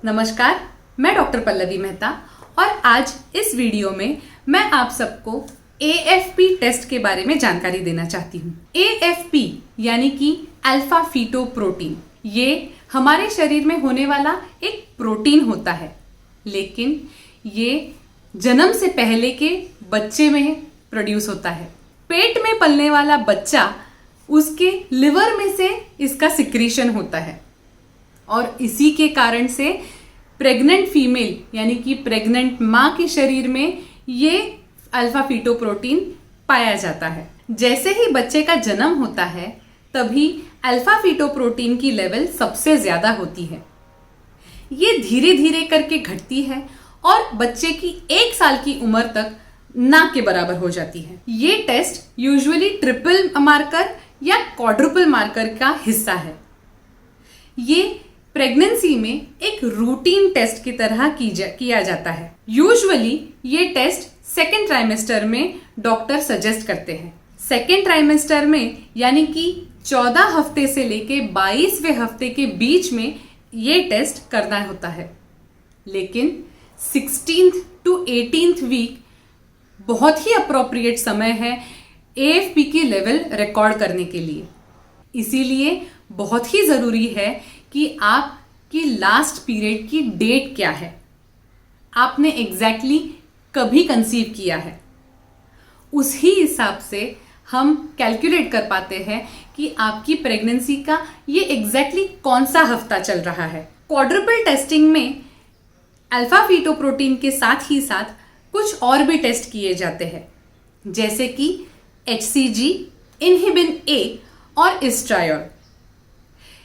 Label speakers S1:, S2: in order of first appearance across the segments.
S1: नमस्कार, मैं डॉक्टर पल्लवी मेहता और आज इस वीडियो में मैं आप सबको AFP टेस्ट के बारे में जानकारी देना चाहती हूँ। AFP यानी कि अल्फा फीटोप्रोटीन, ये हमारे शरीर में होने वाला एक प्रोटीन होता है, लेकिन ये जन्म से पहले के बच्चे में प्रोड्यूस होता है। पेट में पलने वाला बच्चा, उसके लिवर में से इसका सिक्रीशन होता है और इसी के कारण से प्रेग्नेंट फीमेल यानी कि प्रेग्नेंट माँ के शरीर में ये अल्फा फीटोप्रोटीन पाया जाता है। जैसे ही बच्चे का जन्म होता है तभी अल्फा फीटोप्रोटीन की लेवल सबसे ज्यादा होती है। ये धीरे धीरे करके घटती है और बच्चे की 1 साल की उम्र तक ना के बराबर हो जाती है। ये टेस्ट यूजुअली ट्रिपल मार्कर या क्वाड्रुपल मार्कर का हिस्सा है। ये प्रेगनेंसी में एक रूटीन टेस्ट की तरह किया जाता है। यूजुअली ये टेस्ट सेकेंड ट्राइमेस्टर में डॉक्टर सजेस्ट करते हैं। सेकेंड ट्राइमेस्टर में यानी कि 14 हफ्ते से लेके 22वें हफ्ते के बीच में ये टेस्ट करना होता है, लेकिन 16th to 18th वीक बहुत ही अप्रोप्रिएट समय है AFP की लेवल रिकॉर्ड करने के लिए। इसीलिए बहुत ही ज़रूरी है कि आपकी लास्ट पीरियड की डेट क्या है, आपने एग्जैक्टली कभी कंसीव किया है, उसी हिसाब से हम कैलकुलेट कर पाते हैं कि आपकी प्रेगनेंसी का ये एग्जैक्टली कौन सा हफ्ता चल रहा है। क्वाड्रुपल टेस्टिंग में अल्फा फीटोप्रोटीन के साथ ही साथ कुछ और भी टेस्ट किए जाते हैं, जैसे कि HCG, इनहिबिन A और एस्ट्रायोल।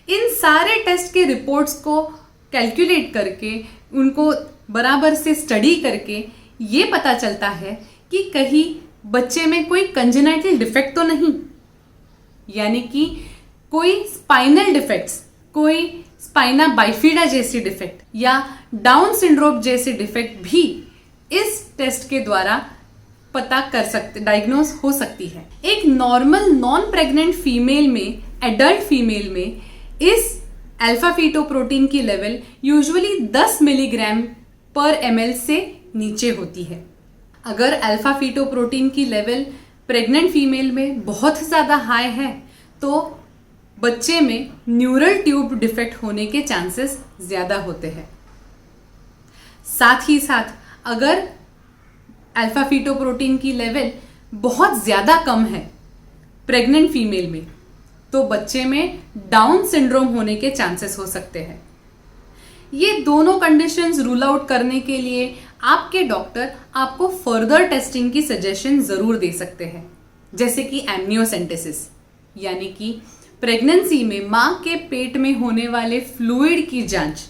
S1: इन सारे टेस्ट के रिपोर्ट्स को कैलकुलेट करके, उनको बराबर से स्टडी करके ये पता चलता है कि कहीं बच्चे में कोई कंजेनाइटल डिफेक्ट तो नहीं, यानी कि कोई स्पाइनल डिफेक्ट्स, कोई स्पाइना बाइफिडा जैसी डिफेक्ट या डाउन सिंड्रोम जैसी डिफेक्ट भी इस टेस्ट के द्वारा पता कर सकते, डायग्नोज हो सकती है। एक नॉर्मल नॉन प्रेग्नेंट फीमेल में, एडल्ट फीमेल में इस अल्फा फीटोप्रोटीन की लेवल यूजुअली 10 मिलीग्राम पर ml से नीचे होती है। अगर अल्फा फीटोप्रोटीन की लेवल प्रेग्नेंट फीमेल में बहुत ज़्यादा हाई है तो बच्चे में न्यूरल ट्यूब डिफेक्ट होने के चांसेस ज़्यादा होते हैं। साथ ही साथ अगर अल्फा फीटोप्रोटीन की लेवल बहुत ज़्यादा कम है प्रेग्नेंट फीमेल में, तो बच्चे में डाउन सिंड्रोम होने के चांसेस हो सकते हैं। ये दोनों कंडीशंस रूल आउट करने के लिए आपके डॉक्टर आपको फर्दर टेस्टिंग की सजेशन जरूर दे सकते हैं, जैसे कि एमनियोसेंटेसिस, यानी कि प्रेगनेंसी में मां के पेट में होने वाले फ्लूइड की जांच।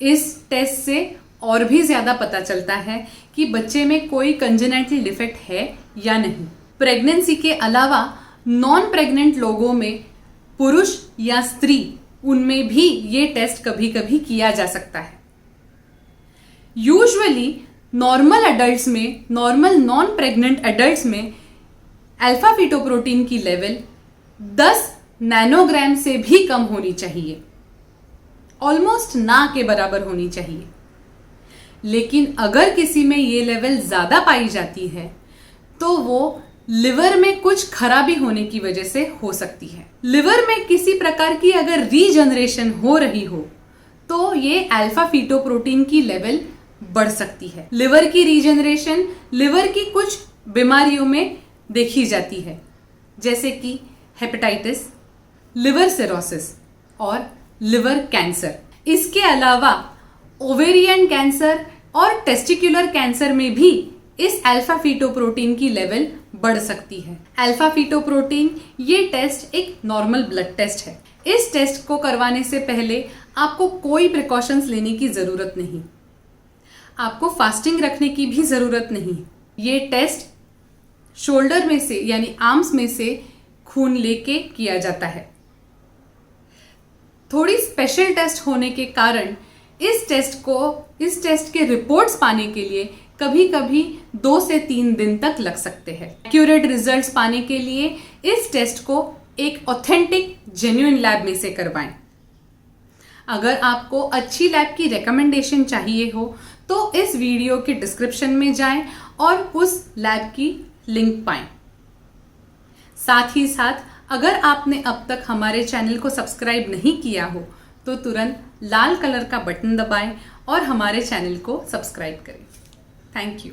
S1: इस टेस्ट से और भी ज्यादा पता चलता है कि बच्चे में कोई कंजेनाइटल डिफेक्ट है या नहीं। प्रेगनेंसी के अलावा नॉन प्रेग्नेंट लोगों में, पुरुष या स्त्री, उनमें भी ये टेस्ट कभी कभी किया जा सकता है। यूजुअली नॉर्मल एडल्ट्स में, नॉर्मल नॉन प्रेग्नेंट एडल्ट्स में अल्फा फीटोप्रोटीन की लेवल 10 नैनोग्राम से भी कम होनी चाहिए, ऑलमोस्ट ना के बराबर होनी चाहिए। लेकिन अगर किसी में ये लेवल ज्यादा पाई जाती है तो वो लिवर में कुछ खराबी होने की वजह से हो सकती है। लिवर में किसी प्रकार की अगर रीजनरेशन हो रही हो तो ये अल्फा फीटोप्रोटीन की लेवल बढ़ सकती है। लिवर की रीजनरेशन लिवर की कुछ बीमारियों में देखी जाती है, जैसे कि हेपेटाइटिस, लिवर सिरोसिस और लिवर कैंसर। इसके अलावा ओवेरियन कैंसर और टेस्टिकुलर कैंसर में भी इस अल्फा फीटोप्रोटीन की लेवल बढ़ सकती है। अल्फा फीटोप्रोटीन ये टेस्ट एक नॉर्मल ब्लड टेस्ट है। इस टेस्ट को करवाने से पहले आपको कोई प्रिकॉशंस लेने की जरूरत नहीं, आपको फास्टिंग रखने की भी जरूरत नहीं। ये टेस्ट शोल्डर में से यानी आर्म्स में से खून लेके किया जाता है। थोड़ी स्पेशल टेस्ट होने के कारण इस टेस्ट के रिपोर्ट्स पाने के लिए कभी कभी 2 से 3 दिन तक लग सकते हैं। एक्यूरेट रिजल्ट्स पाने के लिए इस टेस्ट को एक ऑथेंटिक जेन्युइन लैब में से करवाएं। अगर आपको अच्छी लैब की रिकमेंडेशन चाहिए हो तो इस वीडियो के डिस्क्रिप्शन में जाएं और उस लैब की लिंक पाएं। साथ ही साथ अगर आपने अब तक हमारे चैनल को सब्सक्राइब नहीं किया हो तो तुरंत लाल कलर का बटन दबाएं और हमारे चैनल को सब्सक्राइब करें। Thank you.